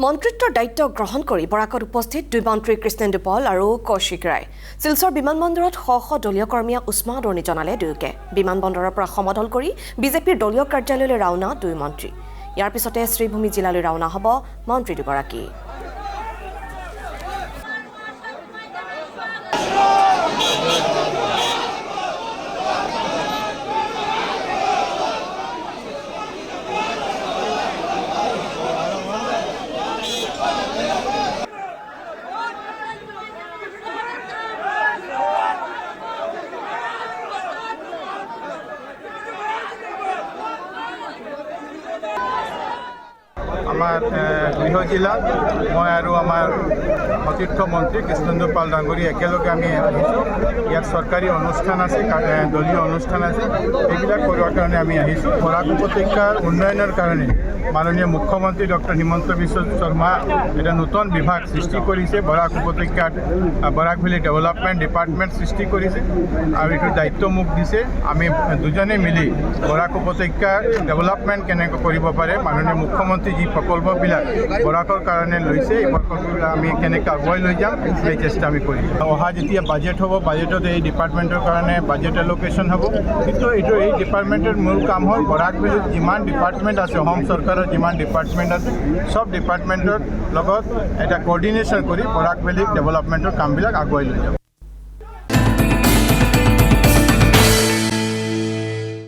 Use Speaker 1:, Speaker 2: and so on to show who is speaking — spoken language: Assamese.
Speaker 1: মন্ত্ৰিত্বৰ দায়িত্ব গ্ৰহণ কৰি বৰাকত উপস্থিত দুই মন্ত্ৰী কৃষ্ণেন্দু পল আৰু কৌশিক ৰায়। শিলচৰ বিমানবন্দৰত শ দলীয় কৰ্মীয়ে উষ্মা আদৰণি জনালে দুয়োকে। বিমানবন্দৰৰ পৰা সমদল কৰি বিজেপিৰ দলীয় কাৰ্যালয়লৈ ৰাওনা দুই মন্ত্ৰী। ইয়াৰ পিছতে শ্ৰীভূমি জিলালৈ ৰাওনা হ'ব মন্ত্ৰী দুগৰাকী।
Speaker 2: আমাৰ গৃহ জিলাত মই আৰু আমাৰ সতীৰ্থ মন্ত্ৰী কৃষ্ণেন্দু পাল ডাঙৰী একেলগে আমি আহিছোঁ। ইয়াত চৰকাৰী অনুষ্ঠান আছে, দলীয় অনুষ্ঠান আছে, এইবিলাক কৰাৰ কাৰণে আমি আহিছোঁ। বৰাক উপত্যকাৰ উন্নয়নৰ কাৰণে মাননীয় মুখ্যমন্ত্ৰী ডক্টৰ হিমন্ত বিশ্ব শৰ্মা এটা নতুন বিভাগ সৃষ্টি কৰিছে। বৰাক উপত্যকাত বৰাক ভেলী ডেভেলপমেণ্ট ডিপাৰ্টমেণ্ট সৃষ্টি কৰিছে আৰু এইটো দায়িত্ব মোক দিছে। আমি দুজনে মিলি বৰাক উপত্যকাৰ ডেভেলপমেণ্ট কেনেকৈ কৰিব পাৰে, মাননীয় মুখ্যমন্ত্ৰী যি প্ৰকল্পবিলাক বৰাকৰ কাৰণে লৈছে, এই প্ৰকল্পবিলাক আমি কেনেকৈ আগুৱাই লৈ যাম সেই চেষ্টা আমি কৰিম। অহা যেতিয়া বাজেট হ'ব, বাজেটত এই ডিপাৰ্টমেণ্টৰ কাৰণে বাজেট এল'কেশ্যন হ'ব। কিন্তু এই ডিপাৰ্টমেণ্টৰ মূল কাম হ'ল বৰাক ভেলীত যিমান ডিপাৰ্টমেণ্ট আছে, অসম চৰকাৰৰ যিমান ডিপাৰ্টমেণ্ট আছে, চব ডিপাৰ্টমেণ্টৰ লগত এটা কোঅৰ্ডিনেশ্যন কৰি বৰাক ভেলীত ডেভেলপমেণ্টৰ কামবিলাক আগুৱাই লৈ যাব।